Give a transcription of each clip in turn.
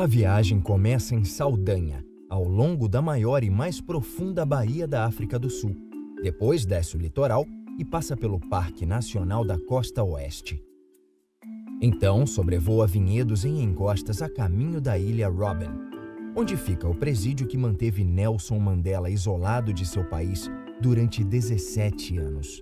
A viagem começa em Saldanha, ao longo da maior e mais profunda baía da África do Sul. Depois desce o litoral e passa pelo Parque Nacional da Costa Oeste. Então, sobrevoa vinhedos em encostas a caminho da ilha Robben, onde fica o presídio que manteve Nelson Mandela isolado de seu país durante 17 anos.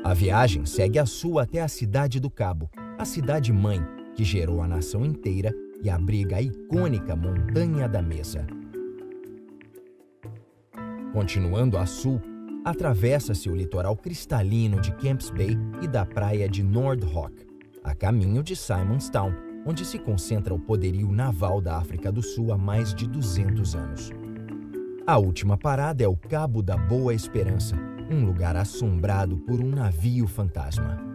A viagem segue a sul até a Cidade do Cabo, a cidade-mãe que gerou a nação inteira e abriga a icônica Montanha da Mesa. Continuando a sul, atravessa-se o litoral cristalino de Camps Bay e da praia de Noordhoek, a caminho de Simonstown, onde se concentra o poderio naval da África do Sul há mais de 200 anos. A última parada é o Cabo da Boa Esperança, um lugar assombrado por um navio fantasma.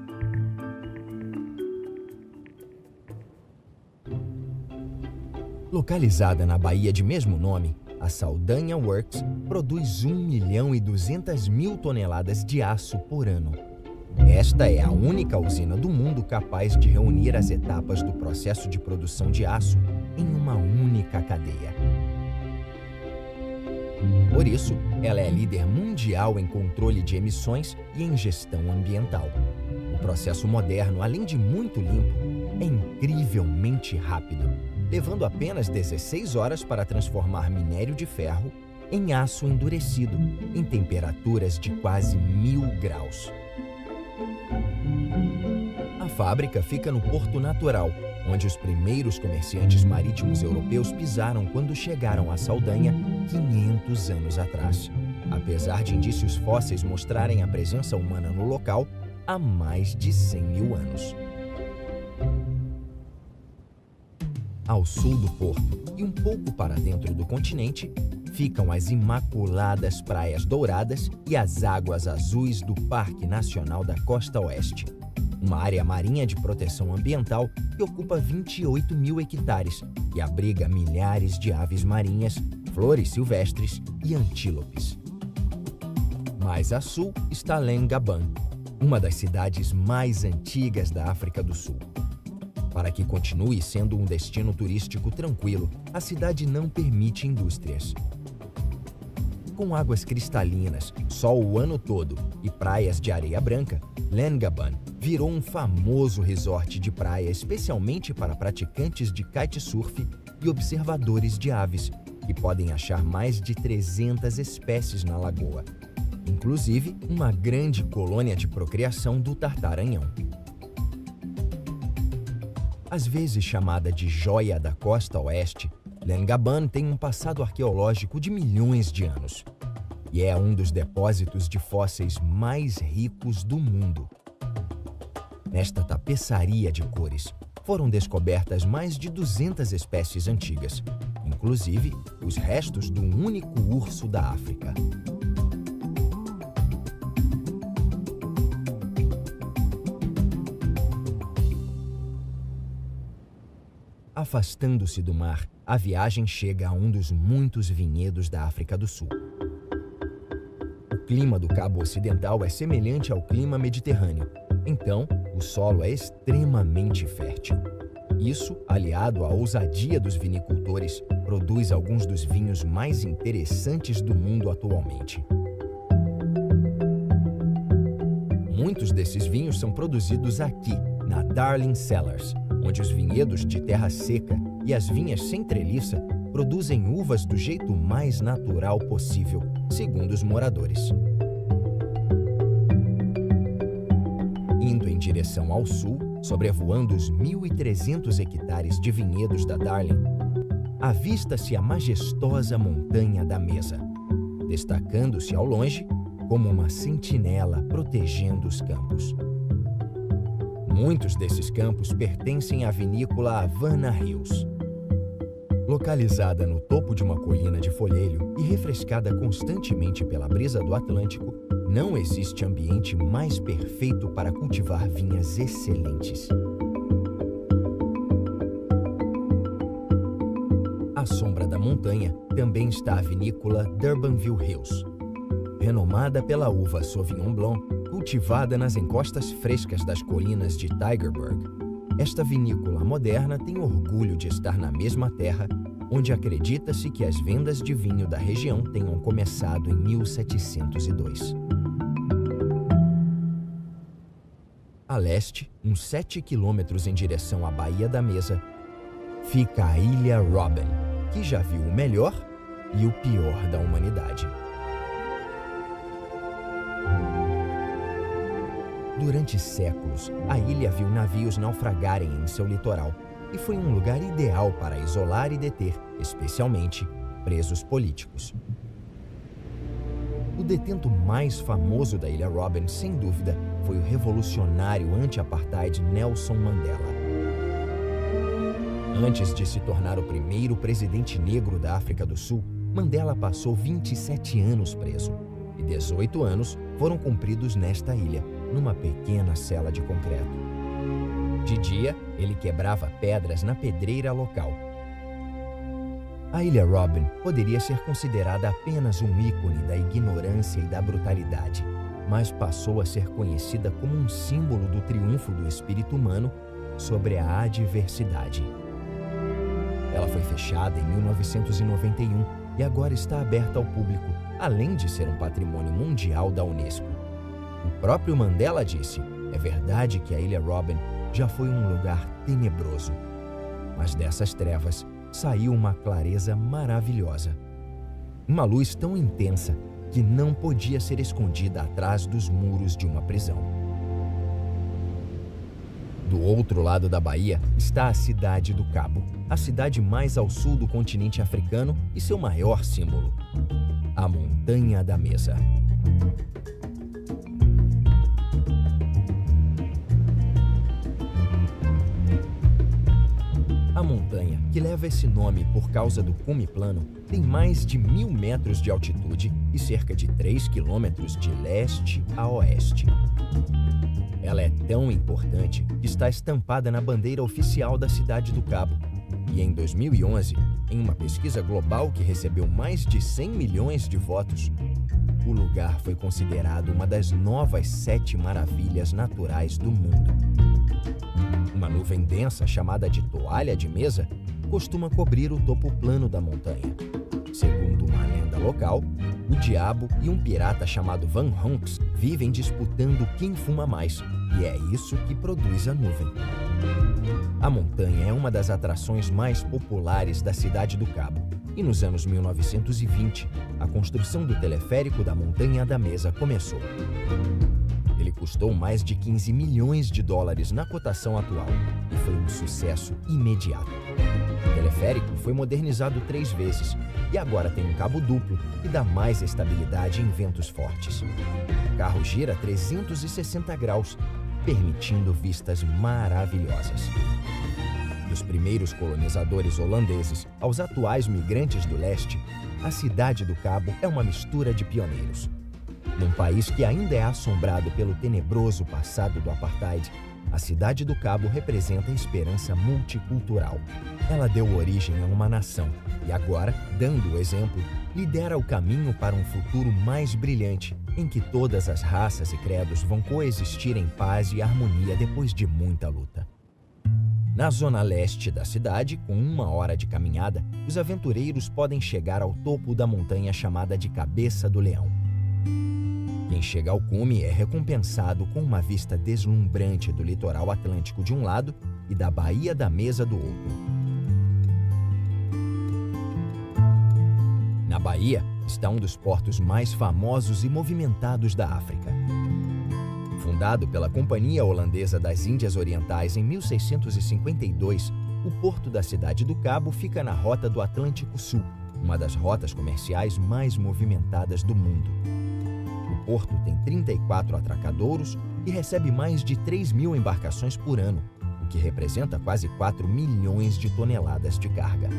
Localizada na baía de mesmo nome, a Saldanha Works produz 1.200.000 toneladas de aço por ano. Esta é a única usina do mundo capaz de reunir as etapas do processo de produção de aço em uma única cadeia. Por isso, ela é líder mundial em controle de emissões e em gestão ambiental. O processo moderno, além de muito limpo, é incrivelmente rápido, levando apenas 16 horas para transformar minério de ferro em aço endurecido, em temperaturas de quase 1.000 graus. A fábrica fica no Porto Natural, onde os primeiros comerciantes marítimos europeus pisaram quando chegaram a Saldanha 500 anos atrás, apesar de indícios fósseis mostrarem a presença humana no local há mais de 100.000 anos. Ao sul do porto e um pouco para dentro do continente, ficam as imaculadas Praias Douradas e as águas azuis do Parque Nacional da Costa Oeste, uma área marinha de proteção ambiental que ocupa 28.000 hectares e abriga milhares de aves marinhas, flores silvestres e antílopes. Mais a sul está Lengaban, uma das cidades mais antigas da África do Sul. Para que continue sendo um destino turístico tranquilo, a cidade não permite indústrias. Com águas cristalinas, sol o ano todo e praias de areia branca, Lengaban virou um famoso resort de praia especialmente para praticantes de kitesurf e observadores de aves, que podem achar mais de 300 espécies na lagoa, inclusive uma grande colônia de procriação do tartaranhão. Às vezes chamada de Joia da Costa Oeste, Lengaban tem um passado arqueológico de milhões de anos e é um dos depósitos de fósseis mais ricos do mundo. Nesta tapeçaria de cores, foram descobertas mais de 200 espécies antigas, inclusive os restos de um único urso da África. Afastando-se do mar, a viagem chega a um dos muitos vinhedos da África do Sul. O clima do Cabo Ocidental é semelhante ao clima mediterrâneo, então o solo é extremamente fértil. Isso, aliado à ousadia dos vinicultores, produz alguns dos vinhos mais interessantes do mundo atualmente. Muitos desses vinhos são produzidos aqui, na Darling Cellars, onde os vinhedos de terra seca e as vinhas sem treliça produzem uvas do jeito mais natural possível, segundo os moradores. Indo em direção ao sul, sobrevoando os 1.300 hectares de vinhedos da Darling, avista-se a majestosa Montanha da Mesa, destacando-se ao longe como uma sentinela protegendo os campos. Muitos desses campos pertencem à vinícola Havana Hills. Localizada no topo de uma colina de folheiro e refrescada constantemente pela brisa do Atlântico, não existe ambiente mais perfeito para cultivar vinhas excelentes. À sombra da montanha também está a vinícola Durbanville Hills, renomada pela uva Sauvignon Blanc, cultivada nas encostas frescas das colinas de Tygerberg. Esta vinícola moderna tem orgulho de estar na mesma terra onde acredita-se que as vendas de vinho da região tenham começado em 1702. A leste, uns 7 quilômetros em direção à Baía da Mesa, fica a Ilha Robben, que já viu o melhor e o pior da humanidade. Durante séculos, a ilha viu navios naufragarem em seu litoral e foi um lugar ideal para isolar e deter, especialmente, presos políticos. O detento mais famoso da Ilha Robben, sem dúvida, foi o revolucionário anti-apartheid Nelson Mandela. Antes de se tornar o primeiro presidente negro da África do Sul, Mandela passou 27 anos preso, e 18 anos foram cumpridos nesta ilha, numa pequena cela de concreto. De dia, ele quebrava pedras na pedreira local. A Ilha Robben poderia ser considerada apenas um ícone da ignorância e da brutalidade, mas passou a ser conhecida como um símbolo do triunfo do espírito humano sobre a adversidade. Ela foi fechada em 1991 e agora está aberta ao público, além de ser um patrimônio mundial da Unesco. O próprio Mandela disse: é verdade que a Ilha Robben já foi um lugar tenebroso, mas dessas trevas saiu uma clareza maravilhosa. Uma luz tão intensa que não podia ser escondida atrás dos muros de uma prisão. Do outro lado da baía está a Cidade do Cabo, a cidade mais ao sul do continente africano e seu maior símbolo, a Montanha da Mesa. A montanha, que leva esse nome por causa do cume plano, tem mais de 1.000 metros de altitude e cerca de 3 quilômetros de leste a oeste. Ela é tão importante que está estampada na bandeira oficial da Cidade do Cabo. E em 2011, em uma pesquisa global que recebeu mais de 100 milhões de votos, o lugar foi considerado uma das novas 7 maravilhas naturais do mundo. Uma nuvem densa chamada de toalha de mesa costuma cobrir o topo plano da montanha. Segundo uma lenda local, o diabo e um pirata chamado Van Honks vivem disputando quem fuma mais, e é isso que produz a nuvem. A montanha é uma das atrações mais populares da Cidade do Cabo, e nos anos 1920, a construção do teleférico da Montanha da Mesa começou. Ele custou mais de 15 milhões de dólares na cotação atual e foi um sucesso imediato. O teleférico foi modernizado 3 vezes e agora tem um cabo duplo que dá mais estabilidade em ventos fortes. O carro gira 360 graus, permitindo vistas maravilhosas. Dos primeiros colonizadores holandeses aos atuais migrantes do leste, a Cidade do Cabo é uma mistura de pioneiros. Num país que ainda é assombrado pelo tenebroso passado do apartheid, a Cidade do Cabo representa a esperança multicultural. Ela deu origem a uma nação e agora, dando o exemplo, lidera o caminho para um futuro mais brilhante, em que todas as raças e credos vão coexistir em paz e harmonia depois de muita luta. Na zona leste da cidade, com 1 hora de caminhada, os aventureiros podem chegar ao topo da montanha chamada de Cabeça do Leão. Quem chega ao cume é recompensado com uma vista deslumbrante do litoral atlântico de um lado e da Baía da Mesa do outro. Na Bahia está um dos portos mais famosos e movimentados da África. Fundado pela Companhia Holandesa das Índias Orientais em 1652, o porto da Cidade do Cabo fica na Rota do Atlântico Sul, uma das rotas comerciais mais movimentadas do mundo. O porto tem 34 atracadouros e recebe mais de 3.000 embarcações por ano, o que representa quase 4 milhões de toneladas de carga.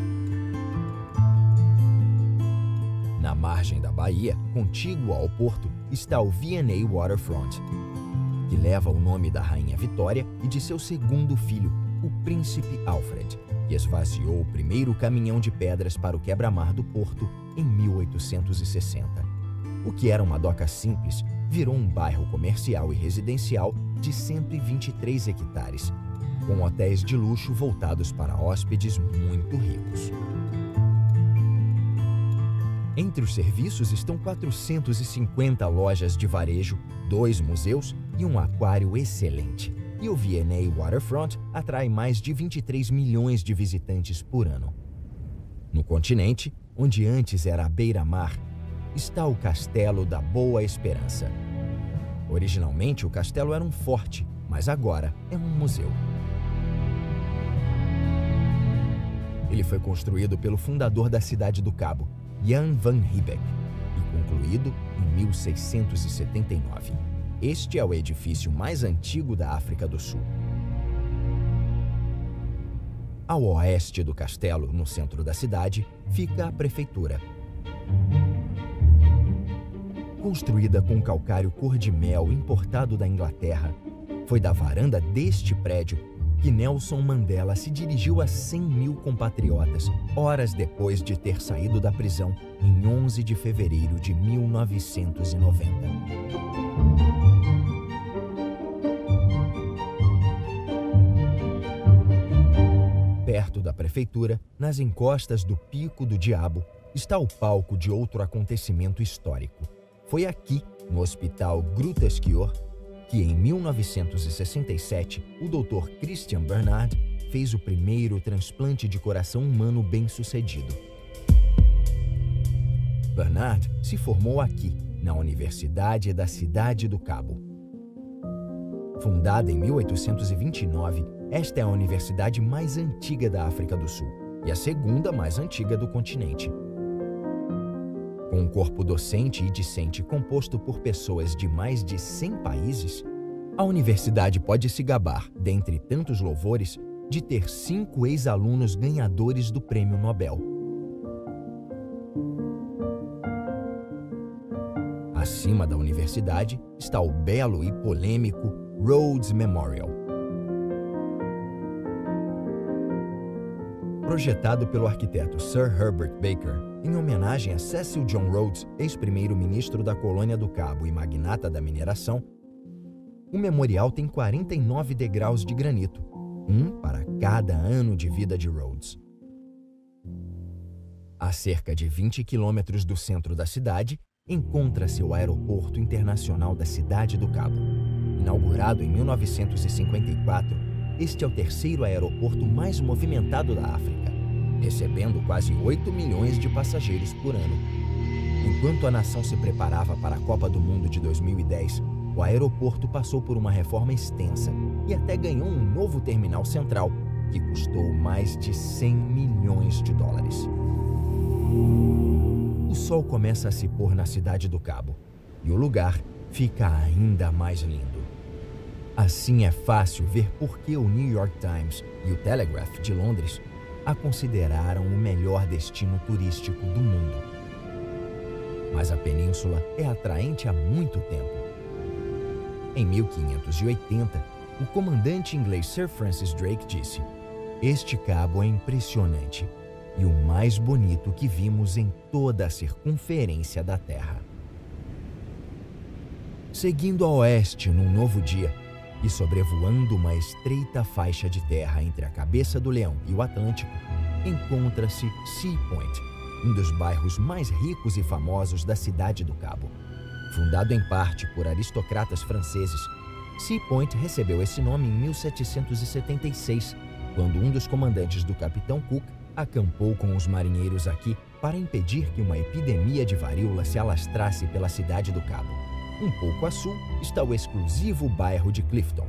Na margem da baía, contígua ao porto, está o V&A Waterfront, que leva o nome da Rainha Vitória e de seu segundo filho, o Príncipe Alfred, que esvaziou o primeiro caminhão de pedras para o quebra-mar do porto em 1860. O que era uma doca simples virou um bairro comercial e residencial de 123 hectares, com hotéis de luxo voltados para hóspedes muito ricos. Entre os serviços estão 450 lojas de varejo, 2 museus e um aquário excelente. E o V&A Waterfront atrai mais de 23 milhões de visitantes por ano. No continente, onde antes era a beira-mar, está o Castelo da Boa Esperança. Originalmente, o castelo era um forte, mas agora é um museu. Ele foi construído pelo fundador da cidade do Cabo, Jan van Riebeeck, e concluído em 1679. Este é o edifício mais antigo da África do Sul. Ao oeste do castelo, no centro da cidade, fica a prefeitura. Construída com calcário cor-de-mel importado da Inglaterra, foi da varanda deste prédio que Nelson Mandela se dirigiu a 100 mil compatriotas, horas depois de ter saído da prisão em 11 de fevereiro de 1990. Perto da prefeitura, nas encostas do Pico do Diabo, está o palco de outro acontecimento histórico. Foi aqui, no Hospital Groote Schuur, que em 1967 o Dr. Christian Barnard fez o primeiro transplante de coração humano bem-sucedido. Barnard se formou aqui, na Universidade da Cidade do Cabo. Fundada em 1829, esta é a universidade mais antiga da África do Sul e a segunda mais antiga do continente. Com um corpo docente e discente composto por pessoas de mais de 100 países, a universidade pode se gabar, dentre tantos louvores, de ter 5 ex-alunos ganhadores do Prêmio Nobel. Acima da universidade está o belo e polêmico Rhodes Memorial. Projetado pelo arquiteto Sir Herbert Baker, em homenagem a Cecil John Rhodes, ex-primeiro-ministro da Colônia do Cabo e magnata da mineração, o memorial tem 49 degraus de granito, um para cada ano de vida de Rhodes. A cerca de 20 quilômetros do centro da cidade, encontra-se o Aeroporto Internacional da Cidade do Cabo. Inaugurado em 1954, este é o terceiro aeroporto mais movimentado da África, recebendo quase 8 milhões de passageiros por ano. Enquanto a nação se preparava para a Copa do Mundo de 2010, o aeroporto passou por uma reforma extensa e até ganhou um novo terminal central, que custou mais de 100 milhões de dólares. O sol começa a se pôr na Cidade do Cabo e o lugar fica ainda mais lindo. Assim é fácil ver por que o New York Times e o Telegraph de Londres a consideraram o melhor destino turístico do mundo. Mas a península é atraente há muito tempo. Em 1580, o comandante inglês Sir Francis Drake disse: "Este cabo é impressionante e o mais bonito que vimos em toda a circunferência da Terra." Seguindo a oeste num novo dia e sobrevoando uma estreita faixa de terra entre a Cabeça do Leão e o Atlântico, encontra-se Sea Point, um dos bairros mais ricos e famosos da Cidade do Cabo. Fundado em parte por aristocratas franceses, Sea Point recebeu esse nome em 1776, quando um dos comandantes do Capitão Cook acampou com os marinheiros aqui para impedir que uma epidemia de varíola se alastrasse pela Cidade do Cabo. Um pouco a sul está o exclusivo bairro de Clifton.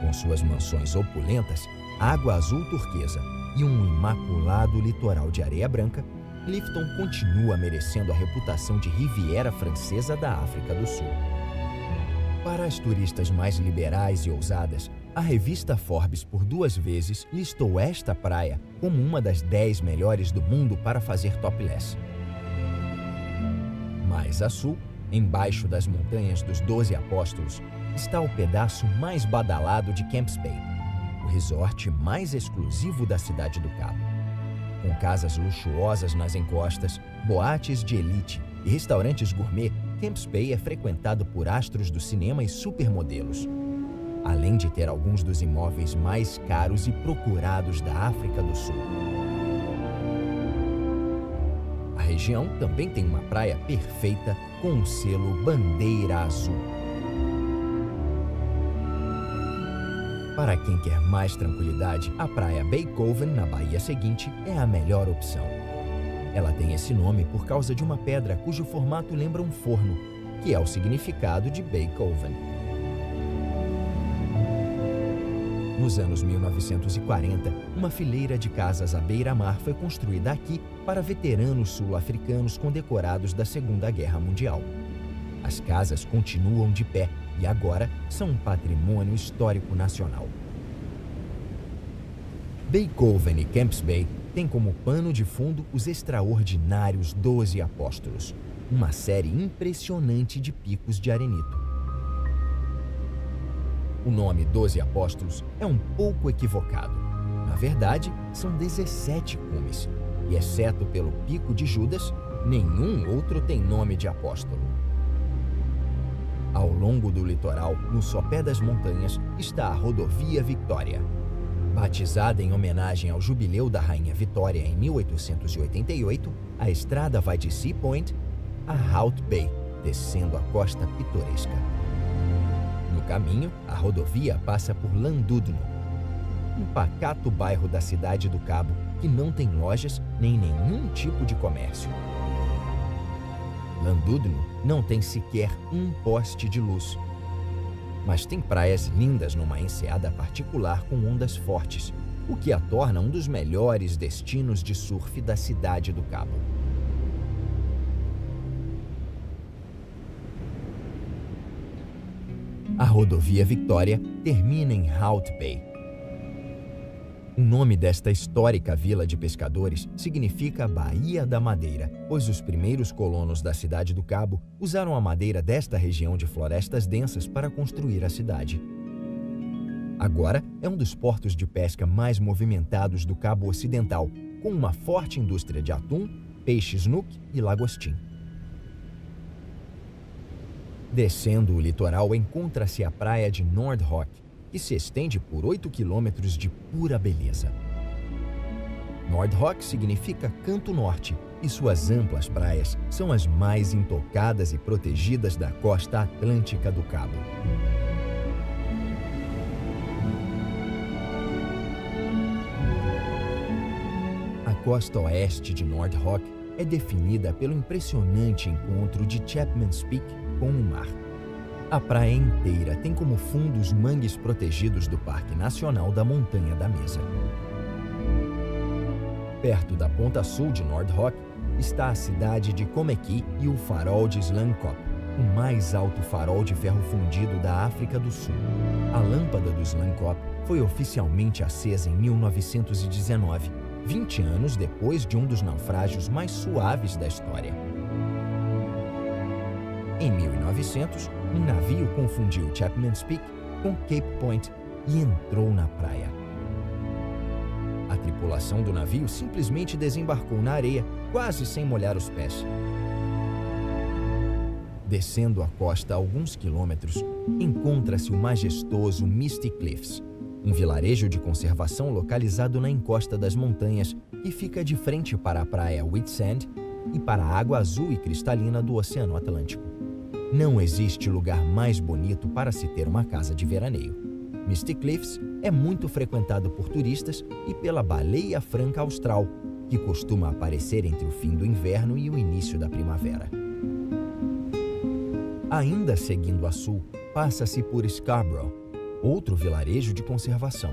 Com suas mansões opulentas, água azul turquesa e um imaculado litoral de areia branca, Clifton continua merecendo a reputação de Riviera Francesa da África do Sul. Para as turistas mais liberais e ousadas, a revista Forbes por 2 vezes listou esta praia como uma das 10 melhores do mundo para fazer topless. Mais a sul, embaixo das montanhas dos 12 Apóstolos, está o pedaço mais badalado de Camps Bay, o resort mais exclusivo da Cidade do Cabo. Com casas luxuosas nas encostas, boates de elite e restaurantes gourmet, Camps Bay é frequentado por astros do cinema e supermodelos. além de ter alguns dos imóveis mais caros e procurados da África do Sul. A região também tem uma praia perfeita com o selo Bandeira Azul. Para quem quer mais tranquilidade, a praia Bay Coven, na baía seguinte, é a melhor opção. Ela tem esse nome por causa de uma pedra cujo formato lembra um forno, que é o significado de Bay Coven. Nos anos 1940, uma fileira de casas à beira-mar foi construída aqui para veteranos sul-africanos condecorados da Segunda Guerra Mundial. As casas continuam de pé e agora são um patrimônio histórico nacional. Bay Coven e Camps Bay têm como pano de fundo os extraordinários 12 Apóstolos, uma série impressionante de picos de arenito. O nome 12 Apóstolos é um pouco equivocado. Na verdade, são 17 cumes, e exceto pelo Pico de Judas, nenhum outro tem nome de apóstolo. Ao longo do litoral, no sopé das montanhas, está a Rodovia Victoria. Batizada em homenagem ao jubileu da Rainha Vitória em 1888, a estrada vai de Sea Point a Hout Bay, descendo a costa pitoresca. No caminho, a rodovia passa por Llandudno, um pacato bairro da cidade do Cabo que não tem lojas nem nenhum tipo de comércio. Llandudno não tem sequer um poste de luz, mas tem praias lindas numa enseada particular com ondas fortes, o que a torna um dos melhores destinos de surf da cidade do Cabo. A rodovia Victoria termina em Hout Bay. O nome desta histórica vila de pescadores significa Baía da Madeira, pois os primeiros colonos da cidade do Cabo usaram a madeira desta região de florestas densas para construir a cidade. Agora é um dos portos de pesca mais movimentados do Cabo Ocidental, com uma forte indústria de atum, peixe snook e lagostim. Descendo o litoral encontra-se a praia de Noordhoek, que se estende por 8 quilômetros de pura beleza. Noordhoek significa Canto Norte e suas amplas praias são as mais intocadas e protegidas da costa atlântica do Cabo. A costa oeste de Noordhoek é definida pelo impressionante encontro de Chapman's Peak com o mar. A praia inteira tem como fundo os mangues protegidos do Parque Nacional da Montanha da Mesa. Perto da ponta sul de Noordhoek está a cidade de Kommetjie e o farol de Slantkop, o mais alto farol de ferro fundido da África do Sul. A lâmpada do Slantkop foi oficialmente acesa em 1919, 20 anos depois de um dos naufrágios mais suaves da história. Em 1900, um navio confundiu Chapman's Peak com Cape Point e entrou na praia. A tripulação do navio simplesmente desembarcou na areia, quase sem molhar os pés. Descendo a costa a alguns quilômetros, encontra-se o majestoso Misty Cliffs, um vilarejo de conservação localizado na encosta das montanhas que fica de frente para a praia Whitsand e para a água azul e cristalina do Oceano Atlântico. Não existe lugar mais bonito para se ter uma casa de veraneio. Misty Cliffs é muito frequentado por turistas e pela baleia franca austral, que costuma aparecer entre o fim do inverno e o início da primavera. Ainda seguindo a sul, passa-se por Scarborough, outro vilarejo de conservação.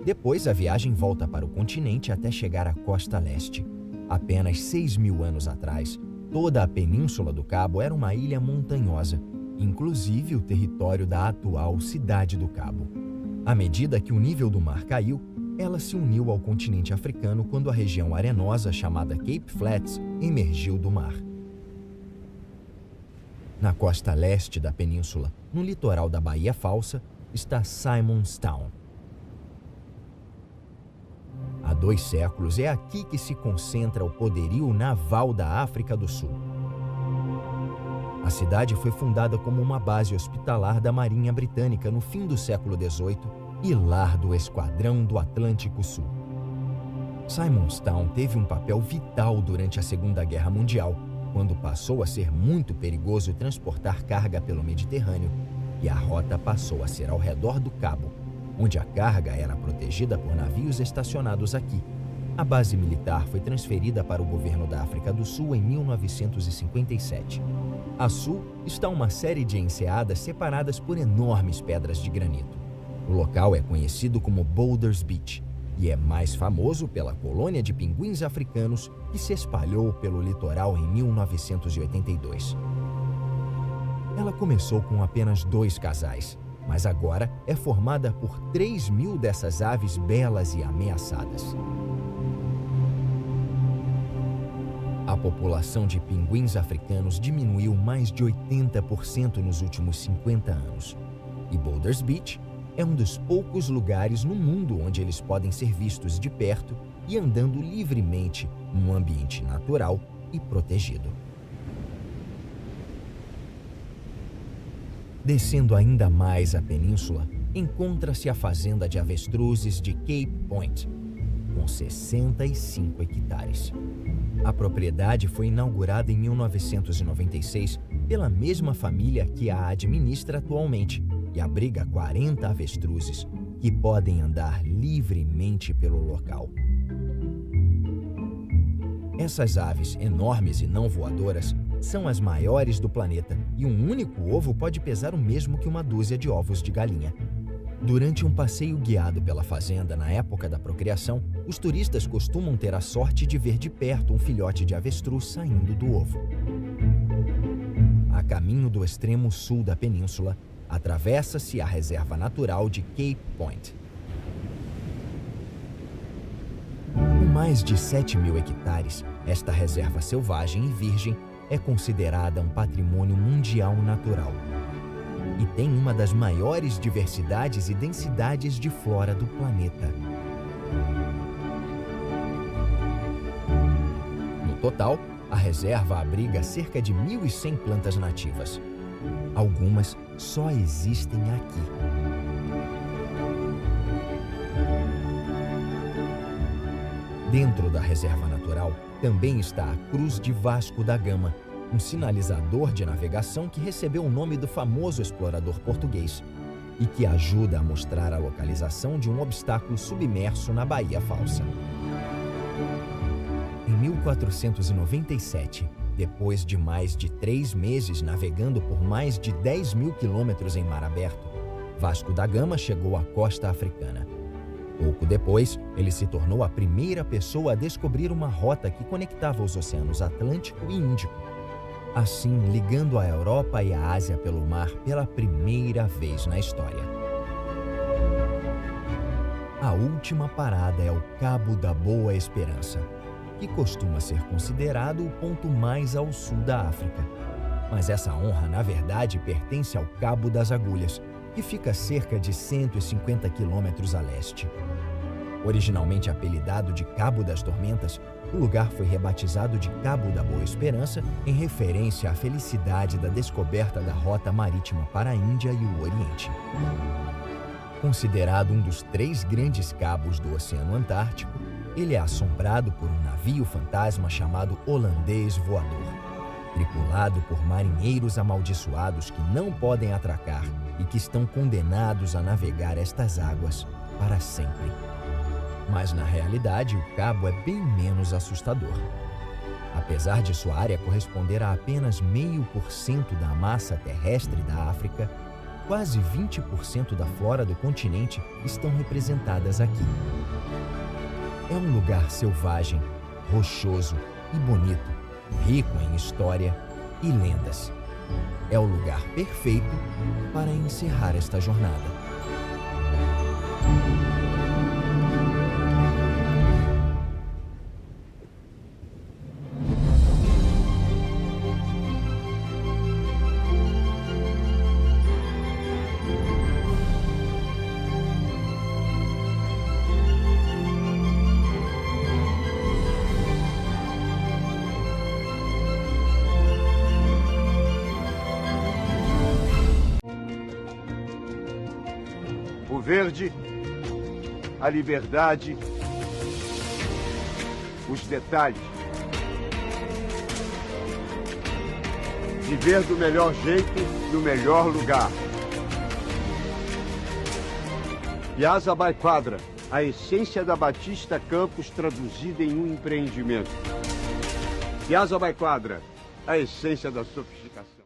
Depois a viagem volta para o continente até chegar à costa leste. Apenas 6.000 anos atrás, toda a península do Cabo era uma ilha montanhosa, inclusive o território da atual Cidade do Cabo. À medida que o nível do mar caiu, ela se uniu ao continente africano quando a região arenosa chamada Cape Flats emergiu do mar. Na costa leste da península, no litoral da Baía Falsa, está Simonstown. Há 2 séculos é aqui que se concentra o poderio naval da África do Sul. A cidade foi fundada como uma base hospitalar da Marinha Britânica no fim do século XVIII e lar do Esquadrão do Atlântico Sul. Simonstown teve um papel vital durante a Segunda Guerra Mundial, quando passou a ser muito perigoso transportar carga pelo Mediterrâneo e a rota passou a ser ao redor do Cabo, onde a carga era protegida por navios estacionados aqui. A base militar foi transferida para o governo da África do Sul em 1957. A sul está uma série de enseadas separadas por enormes pedras de granito. O local é conhecido como Boulders Beach e é mais famoso pela colônia de pinguins africanos que se espalhou pelo litoral em 1982. Ela começou com apenas 2 casais, mas agora é formada por 3.000 dessas aves belas e ameaçadas. A população de pinguins africanos diminuiu mais de 80% nos últimos 50 anos. E Boulders Beach é um dos poucos lugares no mundo onde eles podem ser vistos de perto e andando livremente num ambiente natural e protegido. Descendo ainda mais a península, encontra-se a fazenda de avestruzes de Cape Point, com 65 hectares. A propriedade foi inaugurada em 1996 pela mesma família que a administra atualmente e abriga 40 avestruzes que podem andar livremente pelo local. Essas aves, enormes e não voadoras, são as maiores do planeta e um único ovo pode pesar o mesmo que uma dúzia de ovos de galinha. Durante um passeio guiado pela fazenda na época da procriação, os turistas costumam ter a sorte de ver de perto um filhote de avestruz saindo do ovo. A caminho do extremo sul da península, atravessa-se a reserva natural de Cape Point. Com mais de 7.000 hectares, esta reserva selvagem e virgem é considerada um patrimônio mundial natural e tem uma das maiores diversidades e densidades de flora do planeta. No total, a reserva abriga cerca de 1.100 plantas nativas. Algumas só existem aqui. Dentro da reserva natural também está a Cruz de Vasco da Gama, um sinalizador de navegação que recebeu o nome do famoso explorador português e que ajuda a mostrar a localização de um obstáculo submerso na Baía Falsa. Em 1497, depois de mais de 3 meses navegando por mais de 10.000 quilômetros em mar aberto, Vasco da Gama chegou à costa africana. Pouco depois, ele se tornou a primeira pessoa a descobrir uma rota que conectava os oceanos Atlântico e Índico, assim ligando a Europa e a Ásia pelo mar pela primeira vez na história. A última parada é o Cabo da Boa Esperança, que costuma ser considerado o ponto mais ao sul da África. Mas essa honra, na verdade, pertence ao Cabo das Agulhas, que fica a cerca de 150 quilômetros a leste. Originalmente apelidado de Cabo das Tormentas, o lugar foi rebatizado de Cabo da Boa Esperança em referência à felicidade da descoberta da rota marítima para a Índia e o Oriente. Considerado um dos 3 grandes cabos do Oceano Antártico, ele é assombrado por um navio fantasma chamado Holandês Voador, tripulado por marinheiros amaldiçoados que não podem atracar e que estão condenados a navegar estas águas para sempre. Mas, na realidade, o cabo é bem menos assustador. Apesar de sua área corresponder a apenas 0,5% da massa terrestre da África, quase 20% da flora do continente estão representadas aqui. É um lugar selvagem, rochoso e bonito, rico em história e lendas. É o lugar perfeito para encerrar esta jornada. O verde, a liberdade, os detalhes. Viver do melhor jeito, no melhor lugar. Piazza by Quadra, a essência da Batista Campos traduzida em um empreendimento. Piazza by Quadra, a essência da sofisticação.